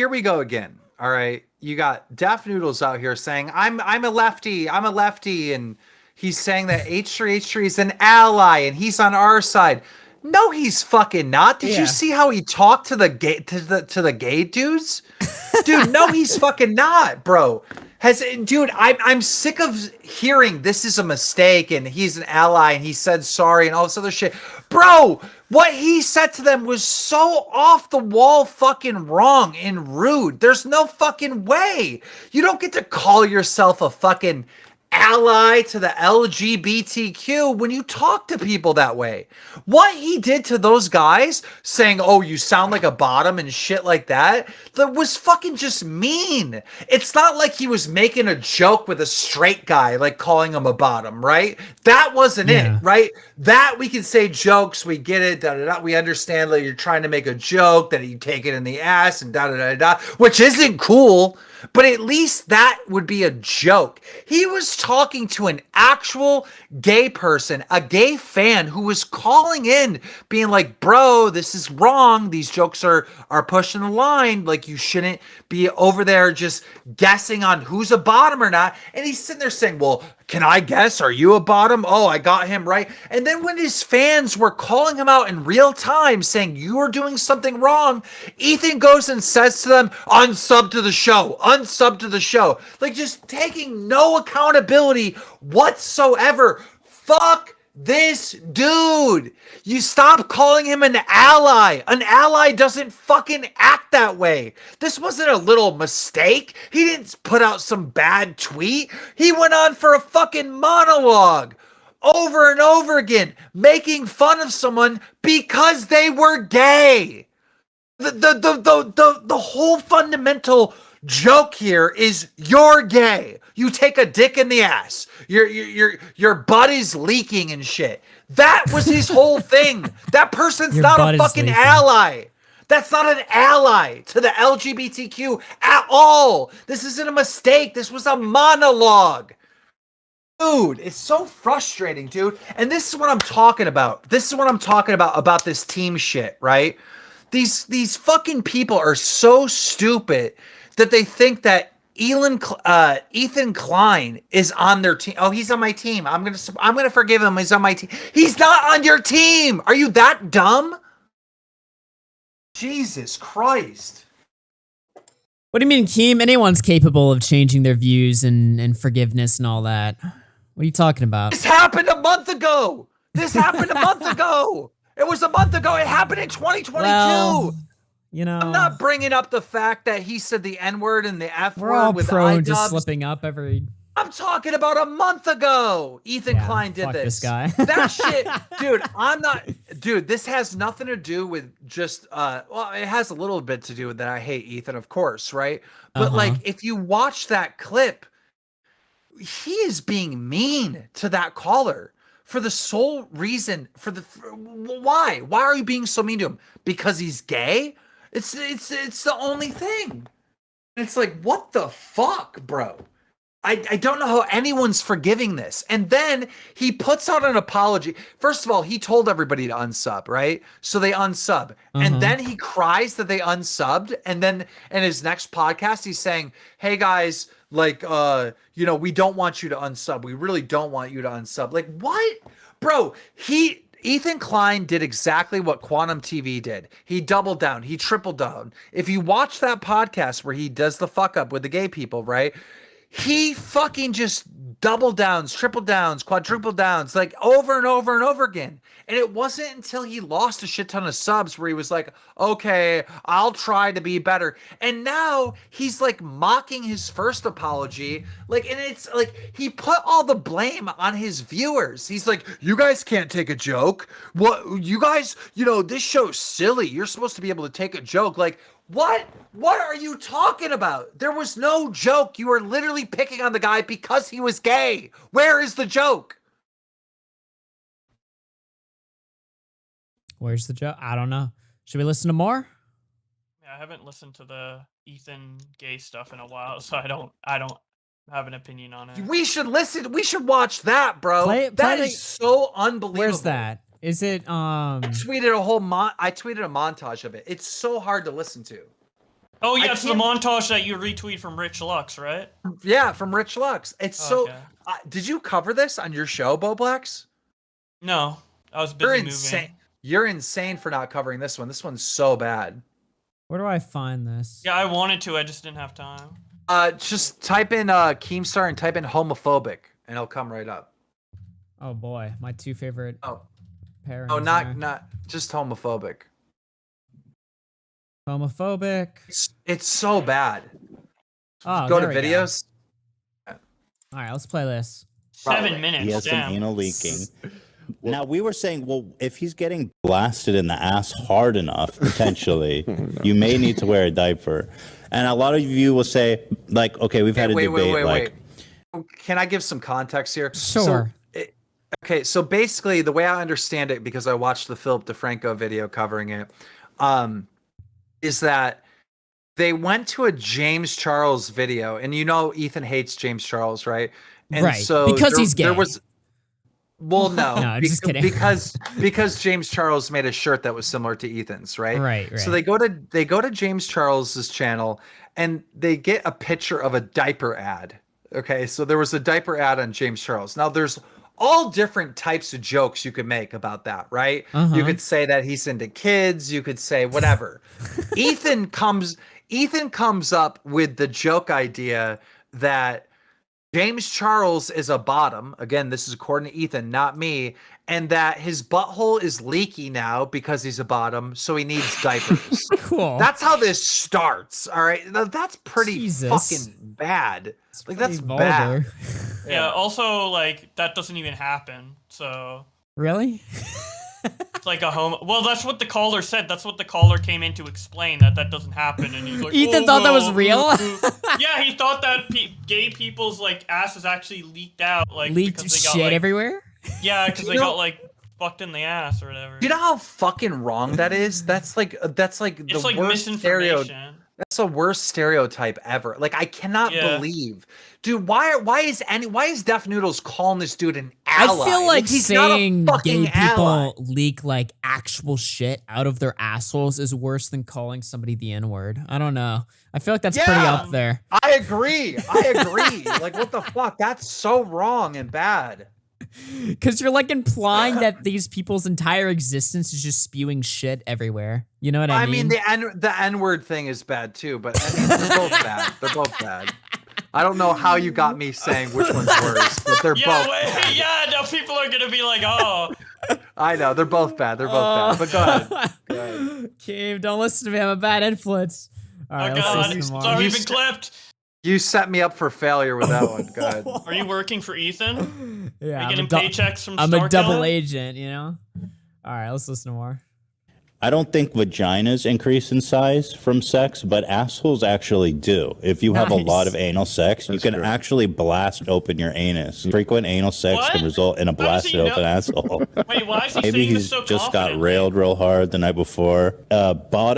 here we go again. All right, you got Deaf Noodles out here saying I'm a lefty, I'm a lefty, and he's saying that H3H3 is an ally and he's on our side. No, he's fucking not. Did you Yeah. see how he talked to the gay dudes? Dude, no, he's fucking not, bro. Dude, I'm sick of hearing this is a mistake and he's an ally and he said sorry and all this other shit. Bro, what he said to them was so off the wall fucking wrong and rude. There's no fucking way. You don't get to call yourself a fucking ally to the LGBTQ when you talk to people that way. What he did to those guys, saying, oh, you sound like a bottom and shit like that, that was fucking just mean. It's not like he was making a joke with a straight guy, like calling him a bottom, right? That wasn't it, right? That we can say jokes, we get it, da da da. We understand that you're trying to make a joke, that you take it in the ass and da da da da, which isn't cool. But at least that would be a joke. He was talking to an actual gay person, a gay fan who was calling in, being like, bro, this is wrong. These jokes are pushing the line. Like, you shouldn't be over there just guessing on who's a bottom or not. And he's sitting there saying, well, can I guess? Are you a bottom? Oh, I got him right. And then when his fans were calling him out in real time saying you are doing something wrong, Ethan goes and says to them, unsub to the show, unsub to the show. Like, just taking no accountability whatsoever. Fuck this dude. You stop calling him an ally. An ally doesn't fucking act that way. This wasn't a little mistake. He didn't put out some bad tweet. He went on for a fucking monologue over and over again, making fun of someone because they were gay. The whole fundamental joke here is you're gay. You take a dick in the ass. Your butt is leaking and shit. That was his whole thing. That person's not a fucking ally. That's not an ally to the LGBTQ at all. This isn't a mistake. This was a monologue. Dude, it's so frustrating, dude. And this is what I'm talking about. This is what I'm talking about this team shit, right? These fucking people are so stupid that they think that Ethan Klein is on their team. Oh, he's on my team. I'm gonna forgive him. He's on my team. He's not on your team. Are you that dumb? Jesus Christ. What do you mean, Keem? Anyone's capable of changing their views and forgiveness and all that. What are you talking about? This happened a month ago. This happened a month ago. It was a month ago. It happened in 2022. Well, you know, I'm not bringing up the fact that he said the N-word and the F-word we're all with prone to iDubbbz. slipping up every. I'm talking about a month ago. Ethan Klein did fuck this. This guy. That shit, dude. I'm not, dude. This has nothing to do with just. Well, it has a little bit to do with that. I hate Ethan, of course, right? But like, if you watch that clip, he is being mean to that caller for the sole reason. Why? Why are you being so mean to him? Because he's gay? It's the only thing. It's like, what the fuck, bro? I don't know how anyone's forgiving this. And then he puts out an apology. First of all, he told everybody to unsub, right? So they unsub. And then he cries that they unsubbed. And then in his next podcast, he's saying, hey guys, like, you know, we don't want you to unsub. We really don't want you to unsub. Like, what? Bro, Ethan Klein did exactly what Quantum TV did. He doubled down. He tripled down. If you watch that podcast where he does the fuck up with the gay people, right? He fucking just double downs, triple downs, quadruple downs, like over and over and over again. And it wasn't until he lost a shit ton of subs where he was like, okay, I'll try to be better. And now he's like mocking his first apology. Like, and it's like he put all the blame on his viewers. He's like, you guys can't take a joke. What, you guys, you know, this show's silly. You're supposed to be able to take a joke. Like, what are you talking about? There was no joke. You were literally picking on the guy because he was gay. Where is the joke? Where's the joke? I don't know. Should we listen to more? Yeah, I haven't listened to the Ethan gay stuff in a while, so I don't have an opinion on it. We should listen. We should watch that, bro. That is so unbelievable. Where's that? Is it I tweeted a montage of it. It's so hard to listen to. Oh yeah, I it's the can't- montage that you retweet from Rich Lux, right? Yeah, from Rich Lux. It's Oh, okay. did you cover this on your show, Boblex? No, I was You're busy insane. moving. You're insane for not covering this one. This one's so bad. Where do I find this? Yeah, I wanted to, I just didn't have time. Just type in Keemstar and type in homophobic, and it'll come right up. Oh boy, my two favorite Oh, pairings. oh, there. not just homophobic. Homophobic. It's so bad. Oh, Go to there we videos. All right, let's play this. 7 minutes. He has some Damn. anal leaking. Now, we were saying, well, if he's getting blasted in the ass hard enough, potentially, you may need to wear a diaper. And a lot of you will say, like, okay, we've had a debate. Wait. Can I give some context here? Sure. Okay, so basically, the way I understand it, because I watched the Philip DeFranco video covering it, is that they went to a James Charles video, and you know Ethan hates James Charles, right? And Right, so because he's gay. There was, well, no, No, I'm just kidding. because James Charles made a shirt that was similar to Ethan's, right? Right. So they go to James Charles's channel, and they get a picture of a diaper ad. Okay, so there was a diaper ad on James Charles. Now there's all different types of jokes you could make about that, right? You could say that he's into kids. You could say whatever. Ethan comes up with the joke idea that James Charles is a bottom. Again, this is according to Ethan, not me. And that his butthole is leaky now because he's a bottom, so he needs diapers. Cool. That's how this starts. All right. Now, that's pretty Jesus. fucking bad. Like, that's Pretty vulgar. bad. Yeah, also, like, that doesn't even happen, so... Really? It's like a homo... Well, that's what the caller said. That's what the caller came in to explain, that doesn't happen, and he's like... Ethan "Oh, thought that was well, real? Yeah, he thought that gay people's, like, asses actually leaked out, like, Leaked because they got, shit like... everywhere? Yeah, because they You know- got, like, fucked in the ass or whatever. Do you know how fucking wrong that is? That's like It's the like worst stereo. misinformation. That's the worst stereotype ever. Like, I cannot Yeah. believe, dude. Why is Def Noodles calling this dude an ally? I feel like he's not a saying fucking gay people ally. leak like actual shit out of their assholes is worse than calling somebody the N-word. I don't know. I feel like that's pretty Yeah. up there. I agree. Like, what the fuck? That's so wrong and bad. Because you're like implying that these people's entire existence is just spewing shit everywhere. You know what I mean? I mean, the N-word thing is bad too, but I mean, they're both bad. They're both bad. I don't know how you got me saying which one's worse, but they're Yeah, both. wait, yeah, now people are gonna be like, oh... I know they're both bad. They're both bad. But go ahead. Go ahead. Keem, don't listen to me. I'm a bad influence. All right, Oh let's god, listen it's to more. already You been s- clipped. You set me up for failure with that one. Go ahead. Are you working for Ethan? Yeah, Are you I'm getting a, paychecks from I'm a double Starkiller? agent, you know? All right, let's listen to more. I don't think vaginas increase in size from sex, but assholes actually do. If you have a Nice. lot of anal sex, you That's can true. actually blast open your anus. Frequent anal sex What? can result in a does he blasted open know? asshole. Wait, why is he Maybe saying this he's so just got confidently? railed real hard the night before.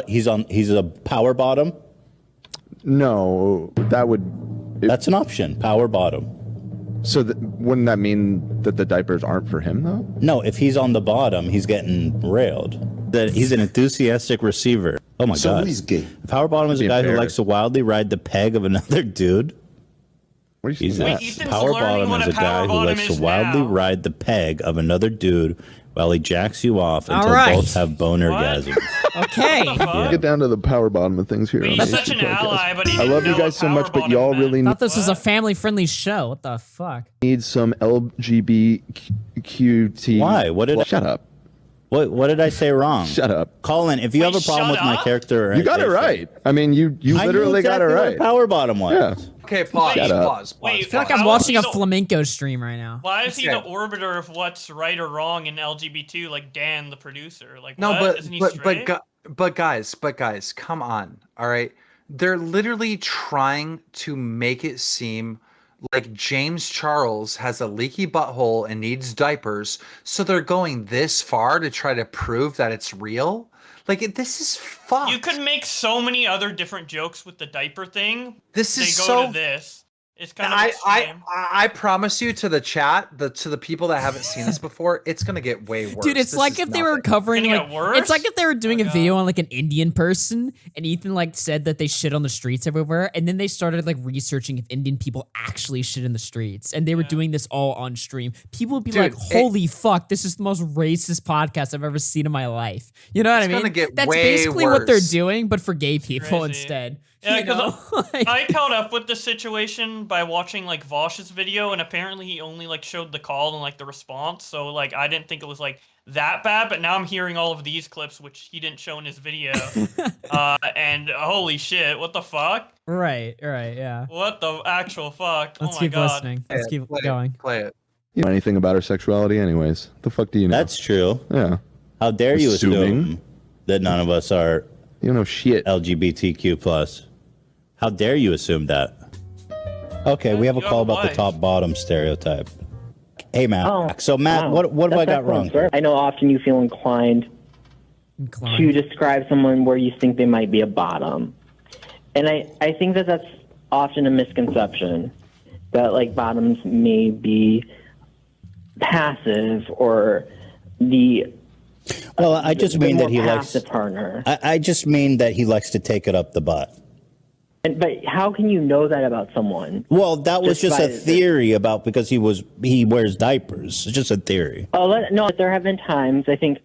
He's a power bottom. No, that would. That's an option. Power bottom. So wouldn't that mean that the diapers aren't for him though? No, if he's on the bottom, he's getting railed. That he's an enthusiastic receiver. Oh my god. he's gay. A power bottom is a Being guy who fair. likes to wildly ride the peg of another dude. What are you He's saying? a Wait, Ethan's power learning bottom what is a a guy power who bottom likes to is wildly now. ride the peg of another dude while he jacks you off All until right. both have bone What? orgasms. Okay. What the fuck? Get down to the power bottom of things here. But on he's the such an Issue Podcast. ally, but he I didn't love you know guys what so power much, but bottom y'all meant. really Thought this was a What? family-friendly show. What the fuck? need some LGBTQT. Why? What did I- Shut up. What did I say wrong? Shut up. Colin, if you Wait, have a problem shut with my up? character, You got it right. I mean, you I knew literally got it exactly what right. a power bottom was. Yeah. Okay, pause. Shut up. Pause. Wait, I feel like How I'm is watching he a the- flamenco stream right now. Why is he Okay. the orbiter of what's right or wrong in LGBT, like Dan, the producer? Like, No, what? Isn't he straight? but guys, come on. All right, they're literally trying to make it seem like James Charles has a leaky butthole and needs diapers, so they're going this far to try to prove that it's real. Like, this is fucked. You could make so many other different jokes with the diaper thing. This They is go so to this. It's kind of I promise you to the chat, to the people that haven't seen this before, it's gonna get way worse. Dude, it's like if they were covering like it's like if they were doing a video on like an Indian person and Ethan like said that they shit on the streets everywhere, and then they started like researching if Indian people actually shit in the streets, and they were doing this all on stream. People would be like, "Holy fuck, this is the most racist podcast I've ever seen in my life." You know what I mean? Gonna get That's way basically worse. what they're doing, but for gay people Crazy. instead. Yeah, You know? because I caught up with the situation by watching like Vosh's video, and apparently he only like showed the call and like the response. So like I didn't think it was like that bad, but now I'm hearing all of these clips which he didn't show in his video. And holy shit, what the fuck? Right, yeah. What the actual fuck? Let's oh my keep god. listening. Let's keep Play going. Play it. You know anything about her sexuality, anyways? The fuck do you know? That's true. Yeah. How dare you Assuming. assume that none of us are You don't know shit. LGBTQ+. How dare you assume that? Okay, we have a You have call a about the wife. top bottom stereotype. Hey, Matt. Oh, So, Matt, wow. what have I That's got wrong? excellent, sir. I know often you feel inclined to describe someone where you think they might be a bottom. And I think that that's often a misconception, that like bottoms may be passive or the Well, I just mean more that he likes. passive partner. I just mean that he likes to take it up the butt. But how can you know that about someone? Well, that was just by a theory about because he wears diapers. It's just a theory. No, there have been times. I think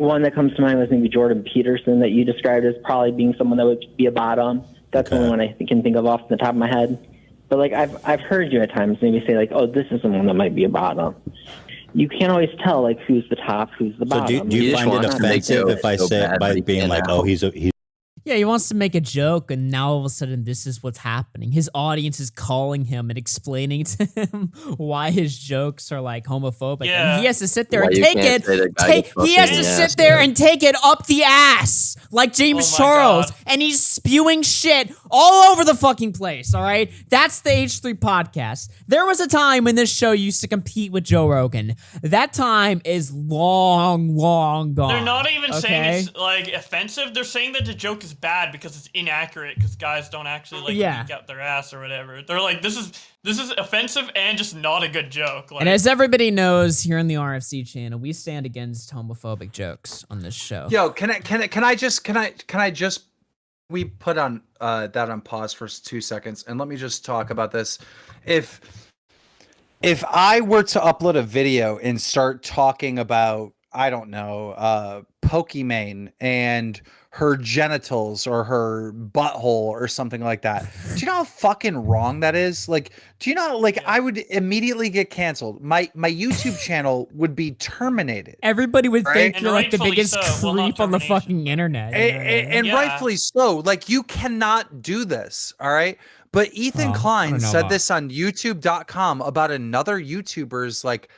one that comes to mind was maybe Jordan Peterson that you described as probably being someone that would be a bottom. That's the only one I can think of off the top of my head. But like I've heard you at times maybe say like, oh, this is someone that might be a bottom. You can't always tell like who's the top, who's the So bottom. do you just find it wants to make offensive it if I so say bad by that he being can't like, help. oh, he's Yeah, he wants to make a joke, and now all of a sudden, this is what's happening. His audience is calling him and explaining to him why his jokes are like homophobic, Yeah. and he has to sit there Why and you take can't it. say that guy gets He has fucked to in the sit ass, there man. and take it up the ass like James Oh my Charles, God. and he's spewing shit all over the fucking place. All right, that's the H3 podcast. There was a time when this show used to compete with Joe Rogan. That time is long gone. They're not even saying okay? it's like offensive. They're saying that the joke is bad because it's inaccurate because guys don't actually like leak out their ass or whatever. They're like, this is offensive and just not a good joke. Like, And as everybody knows here on the RFC channel, we stand against homophobic jokes on this show. Yo, can I just we put on that on pause for 2 seconds and let me just talk about this. If I were to upload a video and start talking about, I don't know, Pokimane and her genitals or her butthole or something like that. Do you know how fucking wrong that is? Like, do you know, like, I would immediately get canceled. My YouTube channel would be terminated. Everybody would think And you're like the rightfully biggest so. Well, not creep on the termination. fucking internet. And Yeah. rightfully so. Like, you cannot do this, all right? But Ethan Oh, I Klein don't know said about- this on YouTube.com about another YouTuber's, like,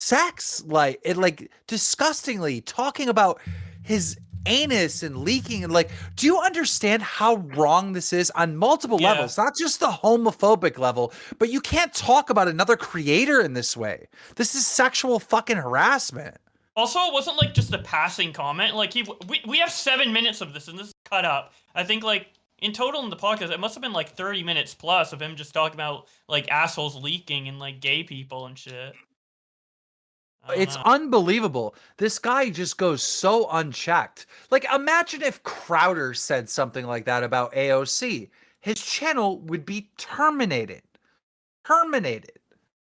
sex, like, it, like, disgustingly talking about his anus and leaking. And, like, do you understand how wrong this is on multiple Yeah. levels? Not just the homophobic level, but you can't talk about another creator in this way. This is sexual fucking harassment. Also, it wasn't like just a passing comment. Like we have 7 minutes of this, and this is cut up. I think like in total in the podcast, it must have been like 30 minutes plus of him just talking about like assholes leaking and like gay people and shit. I don't It's know. unbelievable. This guy just goes so unchecked. Like, imagine if Crowder said something like that about AOC. His channel would be terminated. Terminated.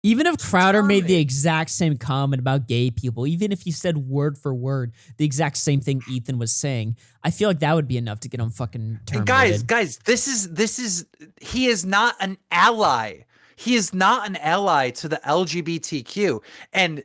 Even if Crowder made the Terminated. exact same comment about gay people, even if he said word for word the exact same thing Ethan was saying, I feel like that would be enough to get him fucking And terminated. guys, this is he is not an ally. He is not an ally to the LGBTQ. And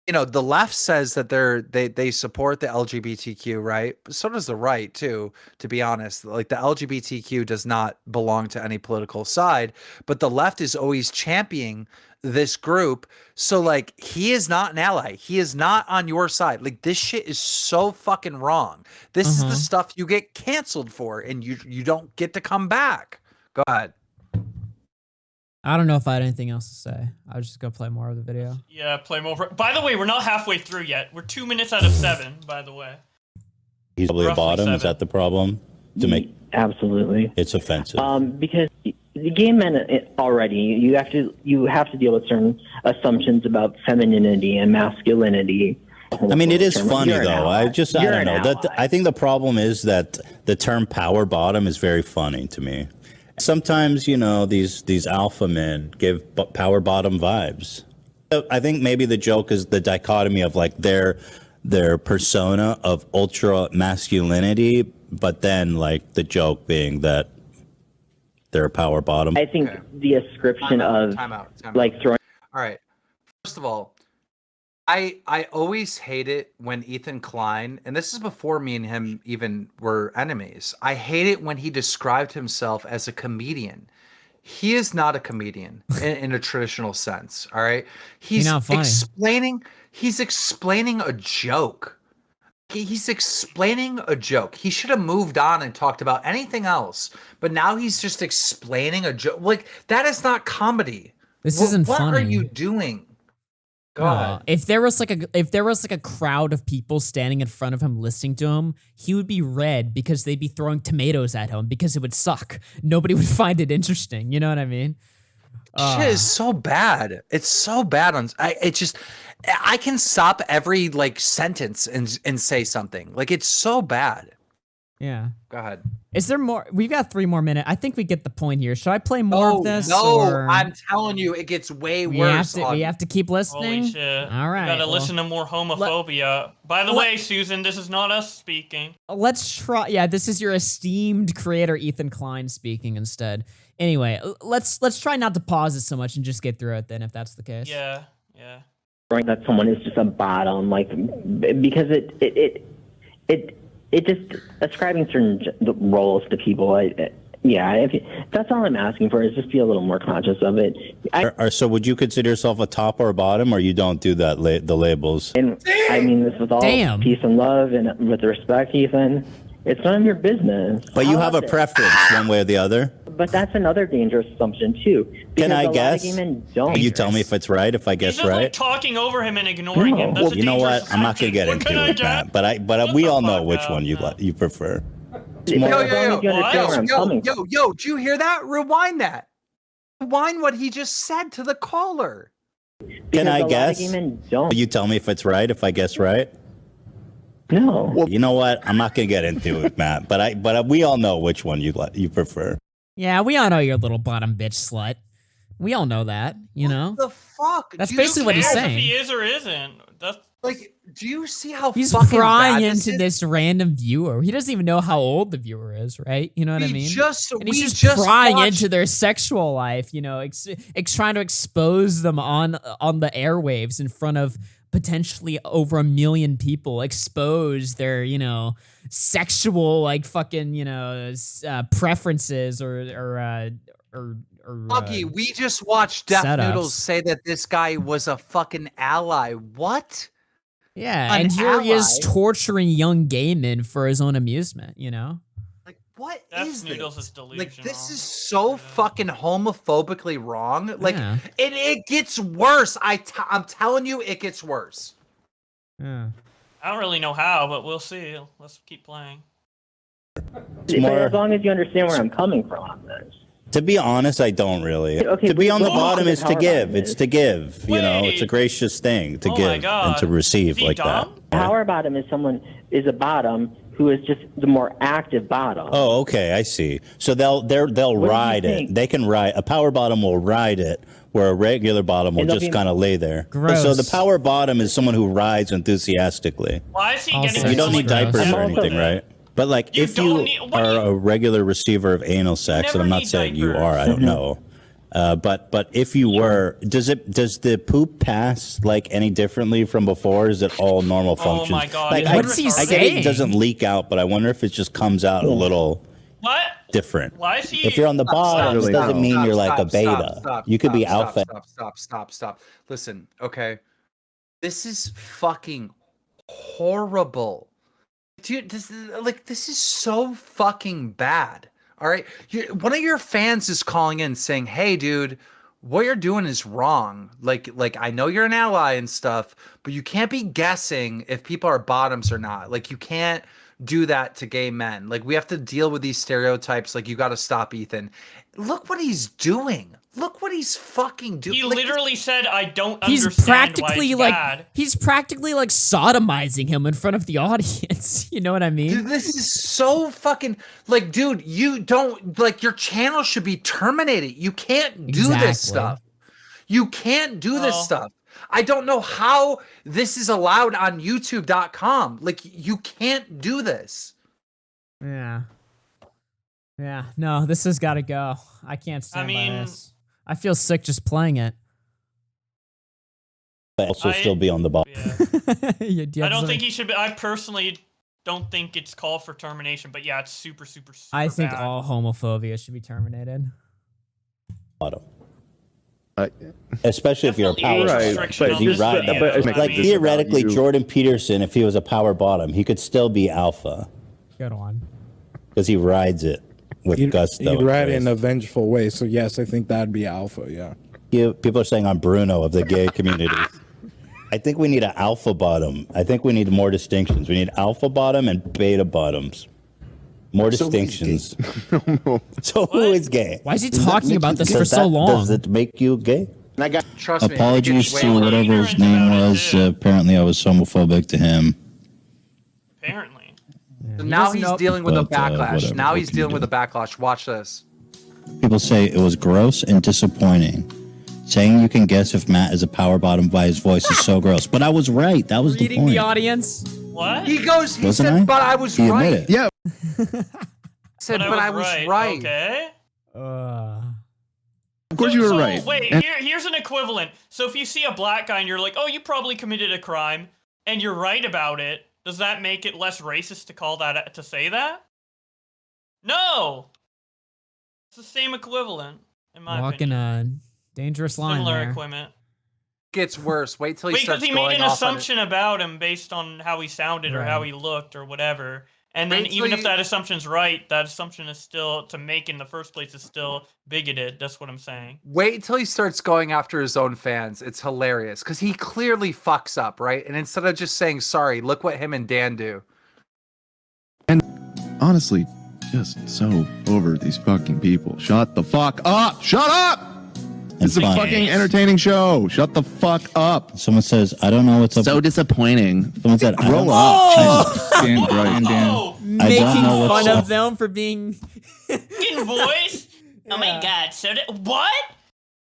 you know, the left says that they support the LGBTQ, right? But so does the right too, to be honest. Like, the LGBTQ does not belong to any political side, but the left is always championing this group. So like, he is not an ally. He is not on your side. Like, this shit is so fucking wrong. This is the stuff you get canceled for, and you don't get to come back. Go ahead. I don't know if I had anything else to say. I was just gonna play more of the video. Yeah, play more. By the way, we're not halfway through yet. We're 2 minutes out of 7. By the way. He's probably a Roughly bottom. 7. Is that the problem? To make Absolutely. it's offensive. Because the gay men already, you have to deal with certain assumptions about femininity and masculinity. I mean, it is funny though. I don't know. I think the problem is that the term power bottom is very funny to me. Sometimes, you know, these alpha men give power bottom vibes. I think maybe the joke is the dichotomy of like their persona of ultra masculinity, but then like the joke being that they're a power bottom. I think the ascription of like throwing. All right. First of all, I always hate it when Ethan Klein, and this is before me and him even were enemies. I hate it when he described himself as a comedian. He is not a comedian in a traditional sense. All right. He's explaining a joke. He's explaining a joke. He should have moved on and talked about anything else. But now he's just explaining a joke. Like, that is not comedy. This isn't funny. What are you doing? God. If there was like a crowd of people standing in front of him listening to him, he would be red because they'd be throwing tomatoes at him because it would suck. Nobody would find it interesting. You know what I mean? Shit is so bad. It's so bad. I can stop every like sentence and say something. Like, it's so bad. Yeah. Go ahead. Is there more? We've got 3 more minutes. I think we get the point here. Should I play more of this? No, or? I'm telling you, it gets way worse. We have to keep listening. Holy shit. All right. You gotta listen to more homophobia. By the way, Susan, this is not us speaking. Let's try. Yeah, this is your esteemed creator, Ethan Klein, speaking instead. Anyway, let's try not to pause it so much and just get through it then, if that's the case. Yeah. That someone is just a bottom, like, because it just ascribing certain roles to people. That's all I'm asking for, is just be a little more conscious of it. So would you consider yourself a top or a bottom, or you don't do that the labels? And I mean this with all peace and love and with respect, Ethan. It's none of your business. But you have a preference one way or the other. But that's another dangerous assumption too. Can I guess? A lot of gay men don't. You tell me if it's right. If I guess He's just, right. like, talking over him and ignoring him. That's Well, you know what? I'm not gonna get into it, Matt. But we all know which one you prefer. Yo, did you hear that? Rewind that. Rewind what he just said to the caller. Can I guess? Gay men don't. You tell me if it's right. If I guess right. No. Well, you know what? I'm not gonna get into it, Matt. But we all know which one you prefer. Yeah, we all know you're a little bottom bitch slut. We all know that, you know? What the fuck? That's basically what he's saying. If he is or isn't. That's like, do you see how he's fucking prying bad into this random viewer? He doesn't even know how old the viewer is, right? You know what I mean? And he's just prying into their sexual life, you know, trying to expose them on the airwaves in front of potentially over 1 million people, expose their, you know, sexual, like, fucking, you know, preferences or Lucky, we just watched Deaf Noodles say that this guy was a fucking ally. What? Yeah, and here he is torturing young gay men for his own amusement, you know? Like, what Deaf is Noodles this? is delusional. Like, this is so fucking homophobically wrong. Like, it gets worse. I'm telling you, it gets worse. Yeah. I don't really know how, but we'll see. Let's keep playing. But as long as you understand where I'm coming from on this. To be honest, I don't really. Okay, to be on the bottom is to give. It's to give. You know, it's a gracious thing to give and to receive like that. Power bottom is a bottom who is just the more active bottom. Oh, okay, I see. So they'll ride it. They can ride. A power bottom will ride it, where a regular bottom will just kind of lay there. Gross. So the power bottom is someone who rides enthusiastically. Why is he getting? You don't need diapers or anything, right? But like, if you are a regular receiver of anal sex, and I'm not saying you are, I don't know. But if you were, does the poop pass like any differently from before? Is it all normal functions? Oh my god! Like, What's he saying? I get it doesn't leak out, but I wonder if it just comes out a little different. Why is he? If you're on the bottom, it doesn't mean you're like a beta. You could be alpha. Stop. Listen, okay. This is fucking horrible. Dude, this is so fucking bad. All right. One of your fans is calling in saying, hey, dude, what you're doing is wrong. Like I know you're an ally and stuff, but you can't be guessing if people are bottoms or not. Like, you can't do that to gay men. Like, we have to deal with these stereotypes. Like, you got to stop Ethan. Look what he's doing. Look what he's fucking doing. He literally said, "I don't He's understand practically why it's like bad." he's practically like sodomizing him in front of the audience. You know what I mean? Dude, this is so fucking like, dude, you don't like, your channel should be terminated. You can't do this stuff. You can't do this stuff. I don't know how this is allowed on youtube.com. Like, you can't do this. Yeah. Yeah. No, this has got to go. I can't stand by this. I feel sick just playing it. Also still be on the bottom. Yeah. I don't think he should be. I personally don't think it's called for termination, but yeah, it's super, super, super I think bad. all homophobia should be terminated. Bottom. Especially if you're a power bottom. Like theoretically, Jordan Peterson, if he was a power bottom, he could still be alpha. Good one. Because he rides it with gusto. He'd ride it in a vengeful way. So yes, I think that'd be alpha. Yeah. People are saying I'm Bruno of the gay community. I think we need an alpha bottom. I think we need more distinctions. We need alpha bottom and beta bottoms. More distinctions. So who is gay? Why is he talking about this for so long? Does it make you gay? Trust me. Apologies to whatever his name was. Apparently, I was homophobic to him. Apparently. So now he's dealing with a backlash. whatever. Now What he's can you dealing with do? a backlash. Watch this. People say it was gross and disappointing. Saying you can guess if Matt is a power bottom by his voice is so gross. But I was right. That was the Reading point. the audience. What? He goes, he Wasn't said, I? but I was He right. admitted. Yeah. Said, but I was right. Okay. Of course you were right. Wait, And- here's an equivalent. So if you see a black guy and you're like, "Oh, you probably committed a crime," and you're right about it, does that make it less racist to call that to say that? No. It's the same equivalent, in my Walking opinion. a dangerous line Similar there. equipment. Gets worse. Wait till he Wait, because starts he going made an off on it. assumption about him based on how he sounded or how he looked or whatever. And then Wait till even if you- that assumption's right, that assumption is still, to make in the first place, is still bigoted. That's what I'm saying. Wait until he starts going after his own fans. It's hilarious because he clearly fucks up, right? And instead of just saying sorry, look what him and Dan do. And honestly, just so over these fucking people. Shut the fuck up! Shut up! It's a fine. fucking entertaining show. Shut the fuck up. Someone says, I don't know what's up. So disappointing. Someone said, I don't Grow up. Dan, right, Dan. Oh, I Making don't know what's fun up. of them for being in voice? Oh my god, so what?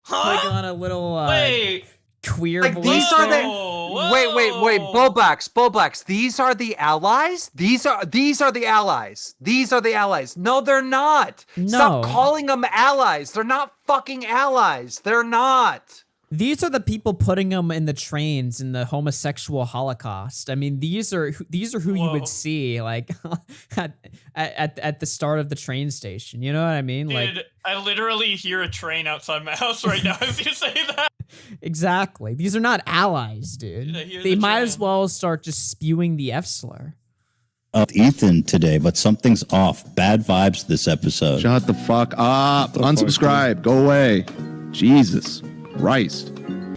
like Huh? on a little Wait. queer Like, voice these are there. Wait, Bullblacks. These are the allies? These are the allies. These are the allies. No, they're not. Stop No. calling them allies. They're not fucking allies. They're not. These are the people putting them in the trains in the homosexual Holocaust. I mean, these are who you Whoa. would see like at the start of the train station. You know what I mean? Dude, Like I literally hear a train outside my house right now as you say that. exactly. These are not allies, dude. Dude, I hear They the might as train. well start just spewing the F slur. Ethan today, but something's off. Bad vibes this episode. Shut the fuck up. Unsubscribe. Go away. Jesus Christ.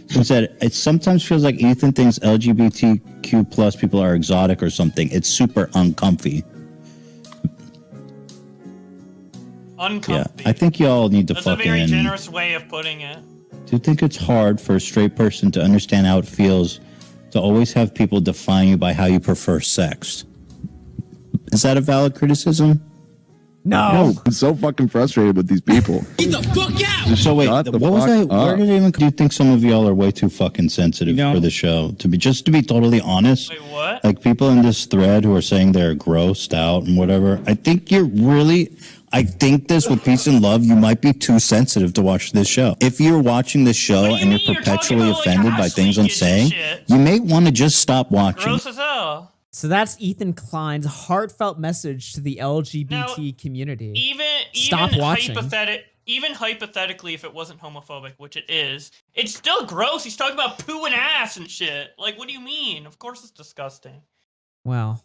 He said, it sometimes feels like Ethan thinks LGBTQ plus people are exotic or something. It's super uncomfy. Uncomfy. Yeah, I think y'all need to That's a very fucking... generous way of putting it. Do you think it's hard for a straight person to understand how it feels to always have people define you by how you prefer sex? Is that a valid criticism? No. I'm so fucking frustrated with these people. So wait, Shut the what was fuck I? Where up. did I even? Do you think some of y'all are way too fucking sensitive for the show? To be totally honest, Wait, what? like people in this thread who are saying they're grossed out and whatever. I think you're really. I think this with peace and love, you might be too sensitive to watch this show. If you're watching this show What do you and you're mean? You're perpetually talking about, like, offended by ass things I'm leakage and saying, shit. you may want to just stop watching. Gross as hell. So that's Ethan Klein's heartfelt message to the LGBT community. Stop watching. Even hypothetically, if it wasn't homophobic, which it is, it's still gross. He's talking about poo and ass and shit. Like, what do you mean? Of course it's disgusting. Well,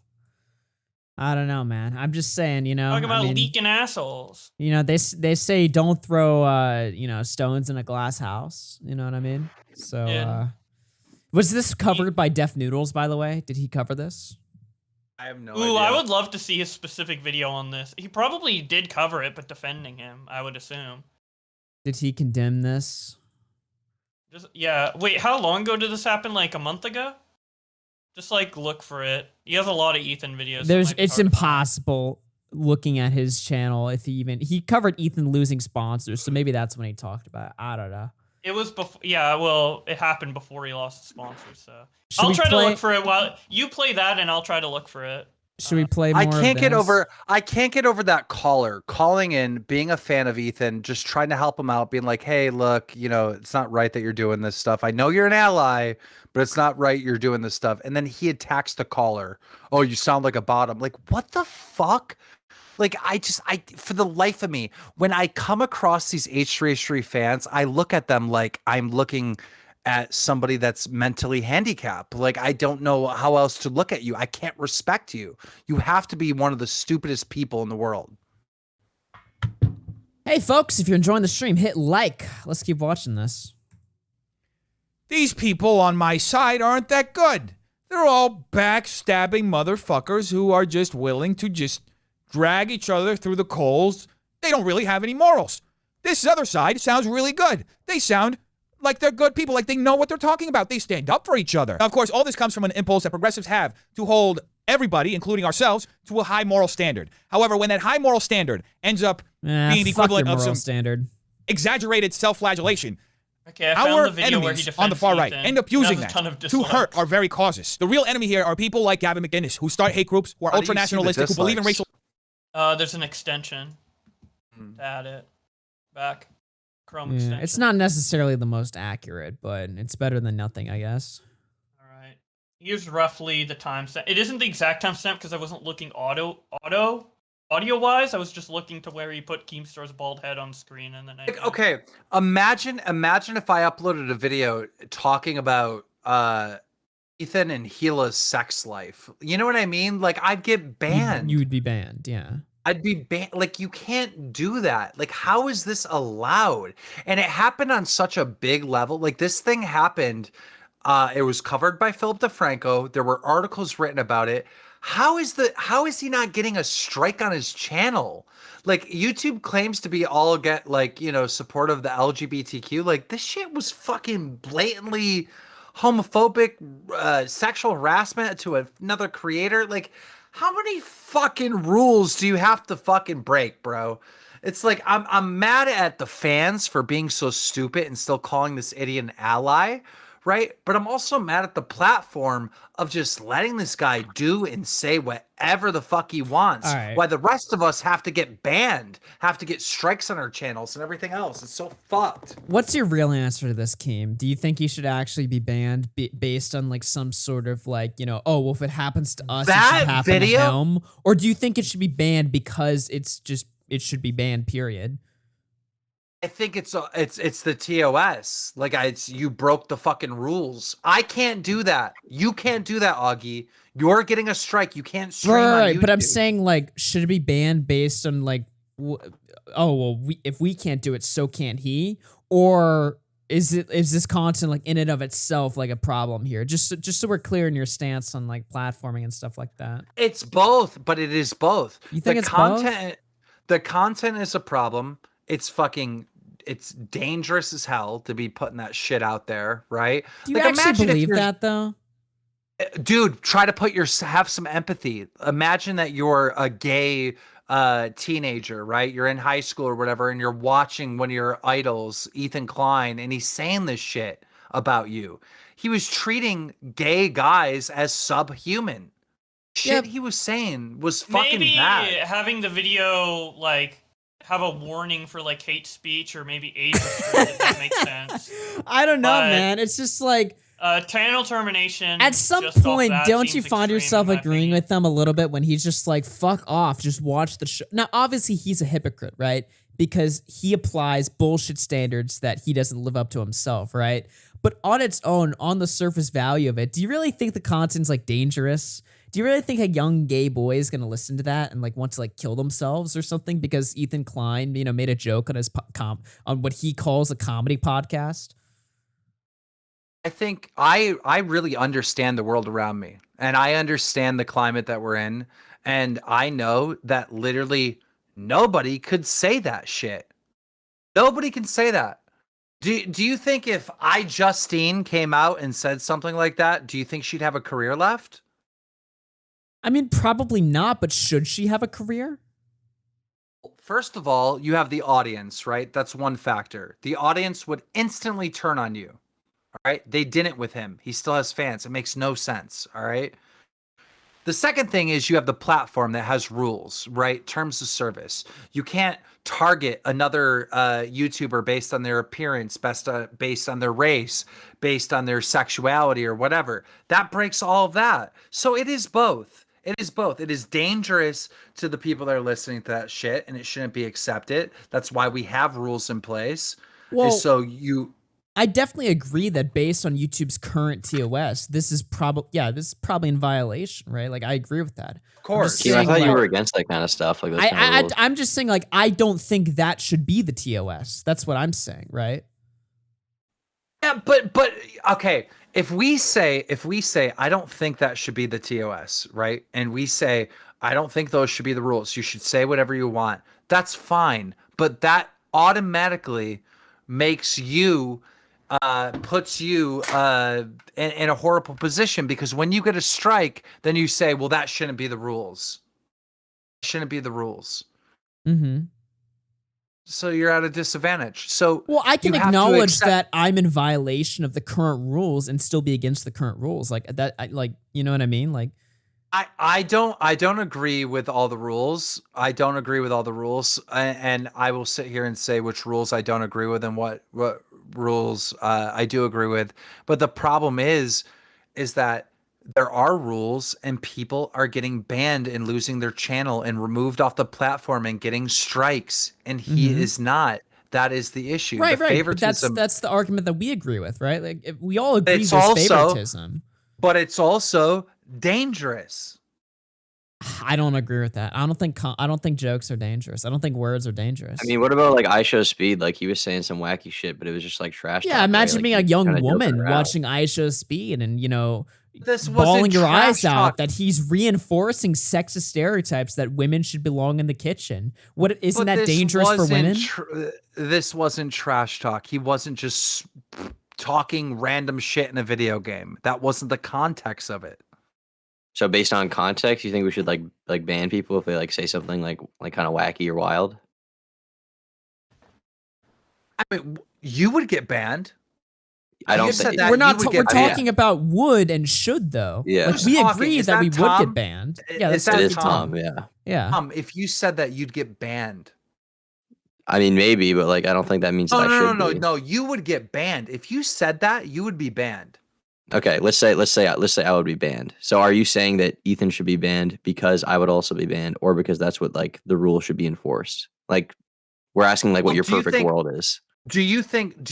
I don't know, man. I'm just saying, you know. Talking about I mean, leaking assholes. you know, they say don't throw stones in a glass house. You know what I mean? So Yeah. was this covered by Def Noodles, by the way? Did he cover this? I have no Ooh, idea. I would love to see his specific video on this. He probably did cover it, but defending him, I would assume. Did he condemn this? Yeah. Wait, how long ago did this happen? Like a month ago? Just like look for it. He has a lot of Ethan videos. So It's impossible looking at his channel if he covered Ethan losing sponsors, so maybe that's when he talked about it. I don't know. It was before. Yeah, well, it happened before he lost the sponsors. So I'll try to look for it while you play that, and I'll try to look for it. Should we play more? I can't get over that caller calling in, being a fan of Ethan, just trying to help him out, being like, "Hey, look, it's not right that you're doing this stuff. I know you're an ally, but it's not right you're doing this stuff." And then he attacks the caller. "Oh, you sound like a bottom." Like, what the fuck? Like, I for the life of me, when I come across these H3H3 fans, I look at them like I'm looking at somebody that's mentally handicapped. Like, I don't know how else to look at you. I can't respect you. You have to be one of the stupidest people in the world. Hey, folks, if you're enjoying the stream, hit like. Let's keep watching this. These people on my side aren't that good. They're all backstabbing motherfuckers who are just willing to just drag each other through the coals. They don't really have any morals. This other side sounds really good. They sound like they're good people, like they know what they're talking about. They stand up for each other. Now, of course, all this comes from an impulse that progressives have to hold everybody, including ourselves, to a high moral standard. However, when that high moral standard ends up being the equivalent of some exaggerated self-flagellation, okay, I our found the video where he enemies on the far right Ethan. end up using that to to hurt our very causes. The real enemy here are people like Gavin McInnes, who start hate groups, who are ultra-nationalistic, who believe in racial... There's an extension to add it back. Chrome extension. It's not necessarily the most accurate, but it's better than nothing, I guess. All right. Here's roughly the timestamp. It isn't the exact timestamp because I wasn't looking audio-wise. I was just looking to where he put Keemstar's bald head on screen, and then okay, imagine if I uploaded a video talking about Ethan and Gila's sex life. You know what I mean? Like, I'd get banned. You would be banned, yeah. I'd be banned. Like, you can't do that. Like, how is this allowed? And it happened on such a big level. Like, this thing happened. It was covered by Philip DeFranco. There were articles written about it. How is he not getting a strike on his channel? Like, YouTube claims to be all supportive of the LGBTQ. Like, this shit was fucking blatantly homophobic, sexual harassment to another creator. Like, how many fucking rules do you have to fucking break, bro? It's like, I'm mad at the fans for being so stupid and still calling this idiot an ally, right? But I'm also mad at the platform of just letting this guy do and say whatever the fuck he wants. Right. Why the rest of us have to get banned, have to get strikes on our channels and everything else. It's so fucked. What's your real answer to this, Keem? Do you think he should actually be banned based on like some sort of if it happens to us, it should happen to him? Or do you think it should be banned because it should be banned, period? I think it's the TOS. Like, you broke the fucking rules. I can't do that. You can't do that, Augie. You're getting a strike. You can't stream on YouTube. But I'm saying, like, should it be banned based on like, if we can't do it, so can't he? Or is this content like in and of itself like a problem here? Just so we're clear in your stance on like platforming and stuff like that. It's both, but it is both. You think both? The content is a problem. It's dangerous as hell to be putting that shit out there, right? Do you actually believe that though? Dude, try to have some empathy. Imagine that you're a gay teenager, right? You're in high school or whatever, and you're watching one of your idols, Ethan Klein, and he's saying this shit about you. He was treating gay guys as subhuman. Shit he was saying was fucking bad. Maybe having the video have a warning for hate speech or maybe age restricted, that makes sense. I don't know, man. It's just like channel termination. At some point, don't you find yourself agreeing with them a little bit when he's just like, fuck off, just watch the show? Now, obviously, he's a hypocrite, right? Because he applies bullshit standards that he doesn't live up to himself, right? But on its own, on the surface value of it, do you really think the content's dangerous? Do you really think a young gay boy is going to listen to that and want to kill themselves or something because Ethan Klein, made a joke on his on what he calls a comedy podcast? I think I really understand the world around me, and I understand the climate that we're in, and I know that literally nobody could say that shit. Nobody can say that. Do you think if Justine came out and said something like that, do you think she'd have a career left? I mean, probably not, but should she have a career? First of all, you have the audience, right? That's one factor. The audience would instantly turn on you. All right? They didn't with him. He still has fans. It makes no sense, all right? The second thing is you have the platform that has rules, right? Terms of service. You can't target another YouTuber based on their appearance, based on their race, based on their sexuality or whatever. That breaks all of that. So it is both. It is both. It is dangerous to the people that are listening to that shit, and it shouldn't be accepted. That's why we have rules in place. Well, so I definitely agree that based on YouTube's current TOS, this is probably in violation, right? Like, I agree with that. Of course. I thought you were against that kind of stuff. Like, I'm just saying, like, I don't think that should be the TOS. That's what I'm saying, right? Yeah, but okay. If we say I don't think that should be the TOS, right? And we say I don't think those should be the rules. You should say whatever you want. That's fine, but that automatically makes you puts you in a horrible position, because when you get a strike, then you say, well, that shouldn't be the rules. Shouldn't be the rules. Mm-hmm. So you're at a disadvantage. So well, I can acknowledge that I'm in violation of the current rules and still be against the current rules. Like that, you know what I mean? Like, I don't agree with all the rules. I don't agree with all the rules, and I will sit here and say which rules I don't agree with and what rules I do agree with. But the problem is that there are rules and people are getting banned and losing their channel and removed off the platform and getting strikes, and he is not. That is the issue. Right, the right. Favoritism, But that's the argument that we agree with, right? Like, if we all agree it's there's also, favoritism. But it's also dangerous. I don't agree with that. I don't think jokes are dangerous. I don't think words are dangerous. I mean, what about like I Show Speed? Like, he was saying some wacky shit, but it was just like trash. Yeah, talk, imagine right? being Like, a young woman watching I Show Speed and, you know, this bawling your eyes talk. out that he's reinforcing sexist stereotypes that women should belong in the kitchen. What isn't that dangerous for women? This wasn't trash talk. He wasn't just talking random shit in a video game. That wasn't the context of it. So based on context, you think we should like ban people if they like say something like kind of wacky or wild? I mean, you would get banned. I don't think we're not. We're talking about would and should though. Yeah, like, we agree that we would get banned. Yeah, it is Tom. Yeah, yeah. If you said that, you'd get banned. I mean, maybe, but like, I don't think that means that I should. No. You would get banned if you said that. You would be banned. Okay, let's say I would be banned. So are you saying that Ethan should be banned because I would also be banned, or because that's what like the rule should be enforced? Like, we're asking like what your perfect world is. Do you think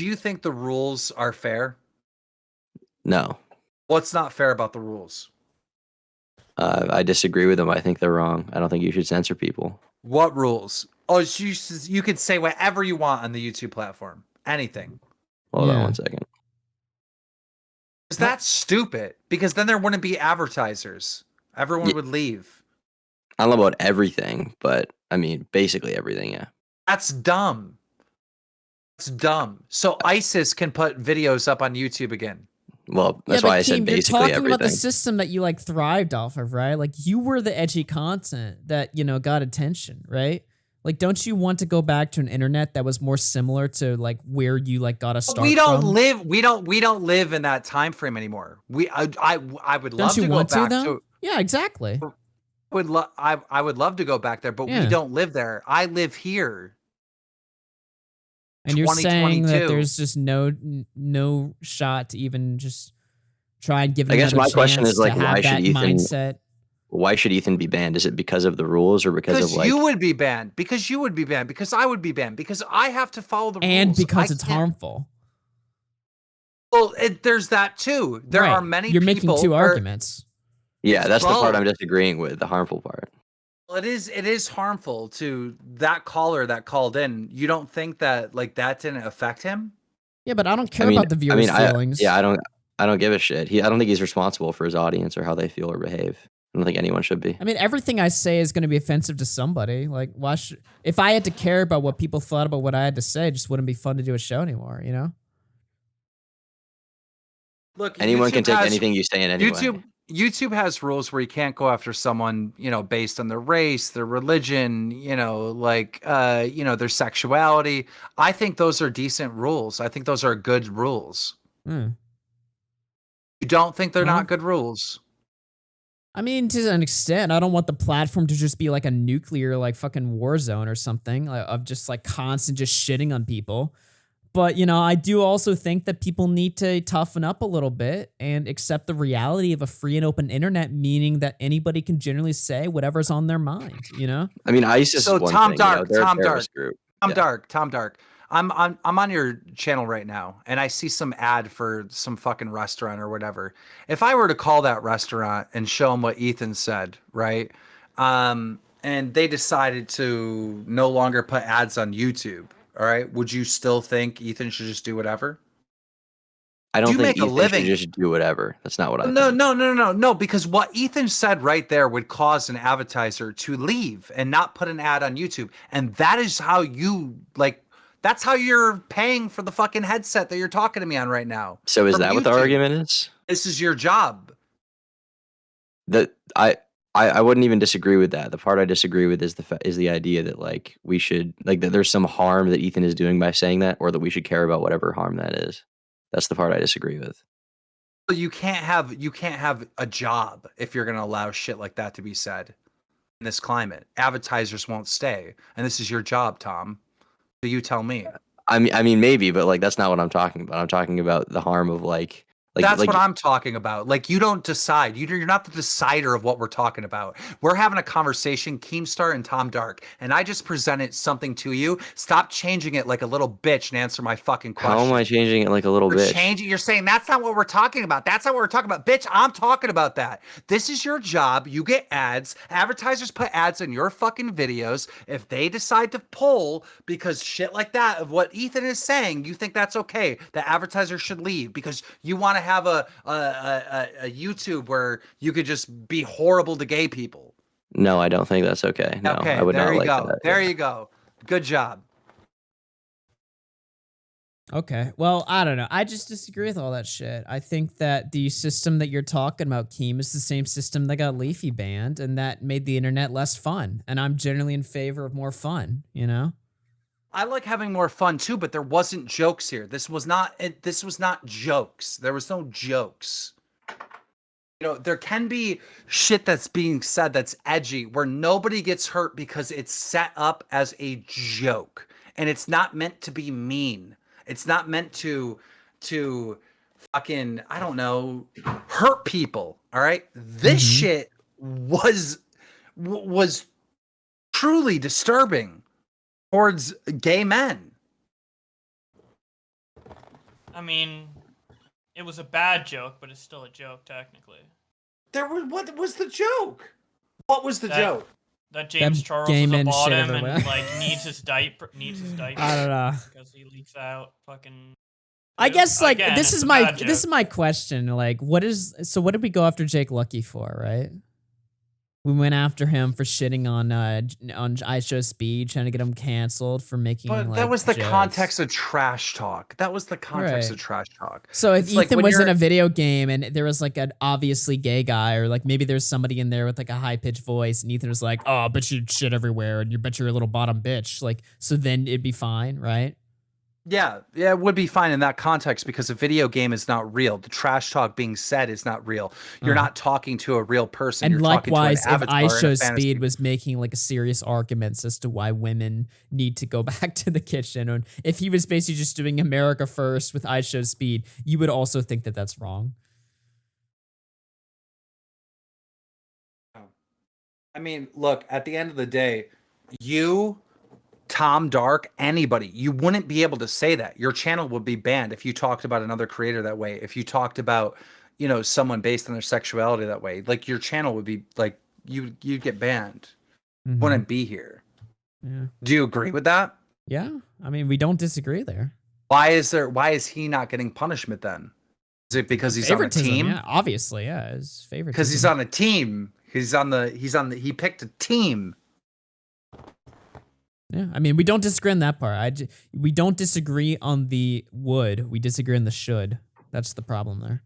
the rules are fair? No. What's not fair about the rules? I disagree with them. I think they're wrong. I don't think you should censor people. What rules? Oh, you could say whatever you want on the YouTube platform. Anything. Hold on one second. That's stupid, because then there wouldn't be advertisers. Everyone would leave. I don't know about everything, but I mean, basically everything, yeah. That's dumb. That's dumb. So ISIS can put videos up on YouTube again. Well, that's why I said basically everything. You're talking about the system that you like thrived off of, right? Like, you were the edgy content that, you know, got attention, right? Like, don't you want to go back to an internet that was more similar to like where you like got a start? We don't live in that time frame anymore. I would love to go back to. Yeah, exactly. I would love to go back there, but we don't live there. I live here. And you're saying that there's just no shot to even just try and give. I guess my question is like, why should Ethan be banned? Is it because of the rules or because of like you would be banned? Because you would be banned. Because I would be banned. Because I have to follow the rules. And because it's harmful. Well, there's that too. There are many. You're making two arguments. Yeah, that's the part I'm disagreeing with. The harmful part. Well, it is harmful to that caller that called in. You don't think that like that didn't affect him? Yeah, but I don't care about the viewers' feelings. I don't. I don't give a shit. I don't think he's responsible for his audience or how they feel or behave. I don't think anyone should be. I mean, everything I say is going to be offensive to somebody. Like, if I had to care about what people thought about what I had to say, it just wouldn't be fun to do a show anymore, you know? Look, anyone can take anything you say in any way. YouTube has rules where you can't go after someone, based on their race, their religion, their sexuality. I think those are decent rules. I think those are good rules. You don't think they're not good rules? I mean, to an extent. I don't want the platform to just be like a nuclear, like, fucking war zone or something of just like constant just shitting on people. But, I do also think that people need to toughen up a little bit and accept the reality of a free and open internet, meaning that anybody can generally say whatever's on their mind, I mean, ISIS so is one Tom thing, Dark, they're a Tom terrorist Dark, group. Tom Dark. I'm on your channel right now, and I see some ad for some fucking restaurant or whatever. If I were to call that restaurant and show them what Ethan said, right? And they decided to no longer put ads on YouTube, all right? Would you still think Ethan should just do whatever? I don't think Ethan should just do whatever. That's not what I think. No, because what Ethan said right there would cause an advertiser to leave and not put an ad on YouTube. And that is how that's how you're paying for the fucking headset that you're talking to me on right now. So is that what the argument is? This is your job. I wouldn't even disagree with that. The part I disagree with is the idea that we should that there's some harm that Ethan is doing by saying that, or that we should care about whatever harm that is. That's the part I disagree with. You can't have a job if you're going to allow shit like that to be said in this climate. Advertisers won't stay, and this is your job, Tom. So you tell me. I mean maybe, but that's not what I'm talking about. I'm talking about the harm of that's what I'm talking about. You don't decide. You're not the decider of what we're talking about. We're having a conversation, KEEMSTAR and Tom Dark, and I just presented something to you. Stop changing it like a little bitch and answer my fucking question. How am I changing it like a little bitch? You're saying that's not what we're talking about. That's not what we're talking about. Bitch, I'm talking about that. This is your job. You get ads. Advertisers put ads in your fucking videos. If they decide to pull because shit like that of what Ethan is saying, you think that's okay. The advertiser should leave because you want to have a YouTube where you could just be horrible to gay people. No, I don't think that's okay. No, okay, I would not like go. that. There you go. Good job. Okay. Well, I don't know. I just disagree with all that shit. I think that the system that you're talking about, Keem, is the same system that got Leafy banned, and that made the internet less fun. And I'm generally in favor of more fun, I like having more fun too, but there wasn't jokes here. This was not jokes. There was no jokes. There can be shit that's being said that's edgy where nobody gets hurt because it's set up as a joke. And it's not meant to be mean. It's not meant to fucking, I don't know, hurt people. All right? This shit was truly disturbing towards gay men. I mean, it was a bad joke, but it's still a joke technically. What was the joke? What was the joke? That James Charles is a bottom and needs his diaper. I don't know. Because he leaks out fucking. I guess again, this is my question. What did we go after Jake Lucky for, right? We went after him for shitting on I Show Speed, trying to get him canceled for making. But that was the context of trash talk. That was the context of trash talk. So if Ethan was in a video game and there was an obviously gay guy, or maybe there's somebody in there with a high pitched voice, and Ethan was like, "Oh, I bet you shit everywhere, and you bet you're a little bottom bitch." So then it'd be fine, right? Yeah, it would be fine in that context because a video game is not real. The trash talk being said is not real. You're not talking to a real person. And you're likewise, talking to an if I Show Speed was making a serious arguments as to why women need to go back to the kitchen, and if he was basically just doing America First with I Show Speed, you would also think that that's wrong. I mean, look, at the end of the day, Tom Dark, anybody, you wouldn't be able to say that. Your channel would be banned if you talked about another creator that way. If you talked about, someone based on their sexuality that way, your channel would be you'd get banned. Wouldn't be here. Yeah. Do you agree with that? Yeah. I mean, we don't disagree there. Why is he not getting punishment then? Is it because he's on a team? Yeah, obviously, yeah, his favorite. Because he's on a team. He picked a team. Yeah, I mean, we don't disagree on that part. We don't disagree on the would. We disagree on the should. That's the problem there.